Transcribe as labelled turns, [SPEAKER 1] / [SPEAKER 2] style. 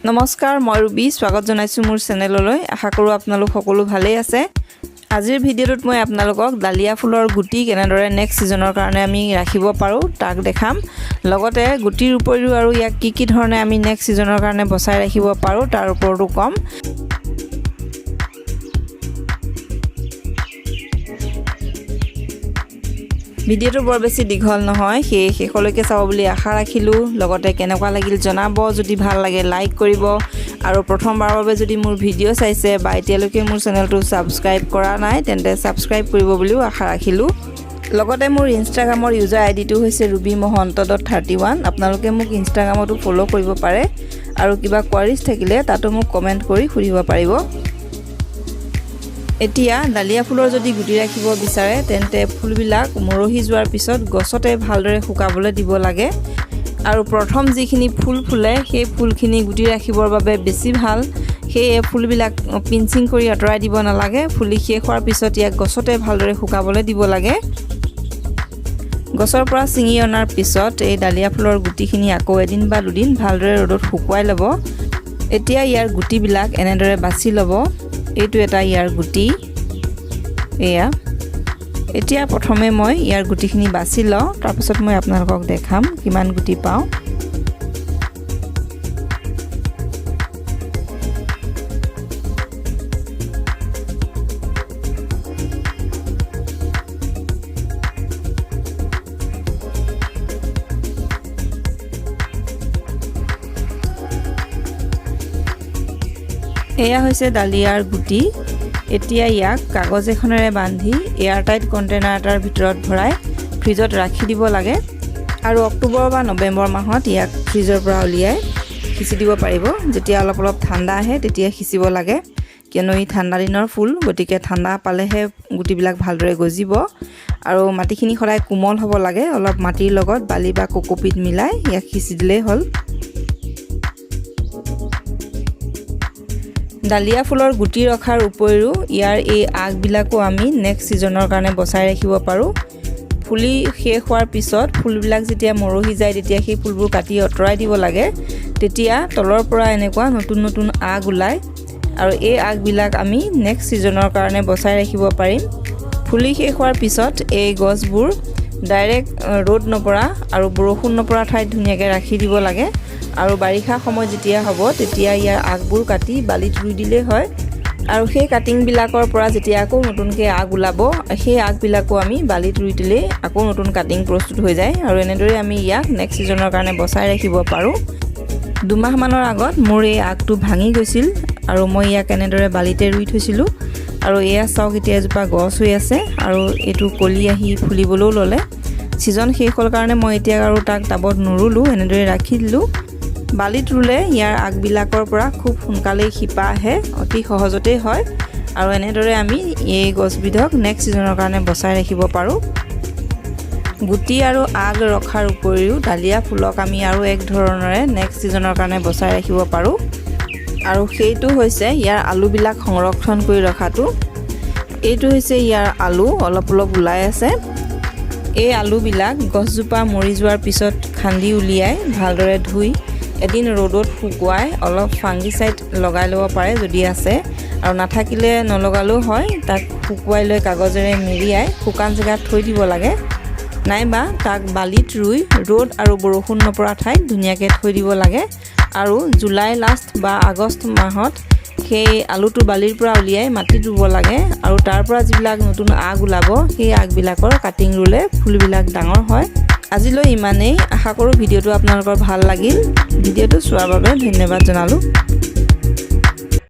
[SPEAKER 1] নমস্কাৰ মই ৰুবি স্বাগত জনাইছো মোৰ চেনেললৈ আশা কৰো আপোনালোক সকলো ভালেই আছে আজিৰ ভিডিঅ'টোত মই আপোনালোকক ডালিয়া ফুলৰ গুটি কেনেদৰে নেক্সট সিজনৰ কাৰণে আমি ৰাখিব পাৰো তাক দেখাম লগতে গুটিৰ উপৰিও আৰু ইয়াক কি ধৰণে আমি নেক্সট সিজনৰ কাৰণে বচাই ৰাখিব পাৰো তাৰ ওপৰতো কম ভিডিঅ'টো বৰ বেছি দীঘল নহয় সেই শেষলৈকে চাব বুলি আশা ৰাখিলো লগতে কেনেকুৱা লাগিল জনাব যদি ভাল লাগে লাইক কৰিব আৰু প্ৰথমবাৰৰ বাবে যদি মোৰ ভিডিঅ' চাইছে বা এতিয়ালৈকে মোৰ চেনেলটো সাবস্ক্ৰাইব কৰা নাই তেন্তে সাবস্ক্ৰাইব কৰিব বুলিও আশা ৰাখিলো লগতে মোৰ ইনষ্টাগ্ৰামৰ ইউজাৰ আইডিটো হৈছে rubimahanta.31 আপোনালোকে মোক ইনষ্টাগ্ৰামতো ফলো কৰিব পাৰে আৰু কিবা কোৱাৰিজ থাকিলে তাতো মোক কমেন্ট কৰি সুধিব পাৰিব এতিয়া ডালিয়া ফুলৰ যদি গুটি ৰাখিব বিচাৰে তেন্তে ফুলবিলাক মৰহি যোৱাৰ পিছত গছতে ভালদৰে শুকাবলৈ দিব লাগে আৰু প্ৰথম যিখিনি ফুল ফুলে সেই ফুলখিনি গুটি ৰাখিবৰ বাবে বেছি ভাল সেই ফুলবিলাক পিঞ্চিং কৰি আঁতৰাই দিব নালাগে ফুলি শেষ হোৱাৰ পিছত ইয়াক গছতে ভালদৰে শুকাবলৈ দিব লাগে গছৰ পৰা চিঙি অনাৰ পিছত এই ডালিয়া ফুলৰ গুটিখিনি আকৌ এদিন বা দুদিন ভালদৰে ৰ'দত শুকুৱাই ল'ব এতিয়া ইয়াৰ গুটিবিলাক এনেদৰে বাছি ল'ব এইটো এটা ইয়াৰ গুটি এয়া এতিয়া প্ৰথমে মই ইয়াৰ গুটিখিনি বাছি লওঁ তাৰ পিছত মই আপোনালোকক দেখাম কিমান গুটি পাওঁ এয়া হৈছে ডালিয়াৰ গুটি এতিয়া ইয়াক কাগজ এখনেৰে বান্ধি এয়াৰটাইট কন্টেইনাৰ এটাৰ ভিতৰত ভৰাই ফ্ৰিজত ৰাখি দিব লাগে আৰু অক্টোবৰ বা নৱেম্বৰ মাহত ইয়াক ফ্ৰিজৰ পৰা উলিয়াই খিচি দিব পাৰিব যেতিয়া অলপ ঠাণ্ডা আহে তেতিয়া খিচিব লাগে কিয়নো ই ঠাণ্ডা দিনৰ ফুল গতিকে ঠাণ্ডা পালেহে গুটিবিলাক ভালদৰে গজিব আৰু মাটিখিনি সদায় কোমল হ'ব লাগে অলপ মাটিৰ লগত বালি বা কোকোপিট মিলাই ইয়াক খিচি দিলেই হ'ল ডালিয়া ফুলৰ গুটি ৰখাৰ উপৰিও ইয়াৰ এই আগবিলাকো আমি নেক্সট সিজনৰ কাৰণে বচাই ৰাখিব পাৰো ফুলি শেষ হোৱাৰ পিছত ফুলবিলাক যেতিয়া মৰহি যায় তেতিয়া সেই ফুলবোৰ কাটি অতৰাই দিব লাগে তেতিয়া তলৰ পৰা এনেকুৱা নতুন আগ ওলাই আৰু এই আগবিলাক আমি নেক্সট সিজনৰ কাৰণে বচাই ৰাখিব পাৰিম ফুলি শেষ হোৱাৰ পিছত এই গছবোৰ ডাইৰেক্ট ৰ'দ নপৰা আৰু বৰষুণ নপৰা ঠাইত ধুনীয়াকৈ ৰাখি দিব লাগে আৰু বাৰিষা সময় যেতিয়া হ'ব তেতিয়া ইয়াৰ আগবোৰ কাটি বালিত ৰুই দিলে হয় আৰু সেই কাটিং বিলাকৰ পৰা যেতিয়া আকৌ নতুনকৈ আগ ওলাব সেই আগবিলাকো আমি বালিত ৰুই দিলে আকৌ নতুন কাটিং প্ৰস্তুত হৈ যায় আৰু এনেদৰে আমি ইয়াক নেক্সট সিজনৰ কাৰণে বচাই ৰাখিব পাৰো দুমাহ মানৰ আগত মোৰ এই আগটো ভাঙি গৈছিল আৰু মই ইয়াক এনেদৰে বালিতে ৰুই থৈছিলো আৰু এয়া চাওক এতিয়া এজোপা গছ হৈ আছে আৰু এটো কলি আহি ফুলিবলৈও ললে সিজন শেষ হ'ল কাৰণে মই এতিয়া আৰু তাক টাবত নুৰুলো এনেদৰে ৰাখি দিলো বালিত ৰুলে ইয়াৰ আগবিলাকৰ পৰা খুব সোনকালে শিপা আহে অতি সহজতে হয় আৰু এনেদৰে আমি এই গছবিধক নেক্সট সিজনৰ কাৰণে বচাই ৰাখিব পাৰো গুটি আৰু আগ ৰখাৰ উপৰিও ডালিয়া ফুলক আমি আৰু এক ধৰণৰে নেক্সট সিজনৰ কাৰণে বচাই ৰাখিব পাৰো আৰু সেইটো হৈছে ইয়াৰ আলুবিলাক সংৰক্ষণ কৰি ৰখাটো এইটো হৈছে ইয়াৰ আলু অলপ ওলাই আছে এই আলুবিলাক গছজোপা মৰি যোৱাৰ পিছত খান্দি উলিয়াই ভালদৰে ধুই এদিন ৰ'দত শুকুৱাই অলপ ফাংগিসাইড লগাই ল'ব পাৰে যদি আছে আৰু নাথাকিলে নলগালেও হয় তাক শুকুৱাই লৈ কাগজেৰে মেৰিয়াই শুকান জেগাত থৈ দিব লাগে নাইবা তাক বালিত ৰুই ৰ'দ আৰু বৰষুণ নপৰা ঠাইত ধুনীয়াকৈ থৈ দিব লাগে আৰু জুলাই লাষ্ট বা আগষ্ট মাহত সেই আলুটো বালিৰ পৰা উলিয়াই মাটিত ৰুব লাগে আৰু তাৰ পৰা যিবিলাক নতুন আগ ওলাব সেই আগবিলাকৰ কাটিং ৰুলে ফুলবিলাক ডাঙৰ হয় আজিলৈ ইমানেই আশা কৰো ভিডিঅ'টো আপোনালোকৰ ভাল লাগিল ভিডিঅ'টো চোৱাৰ বাবে ধন্যবাদ জনালো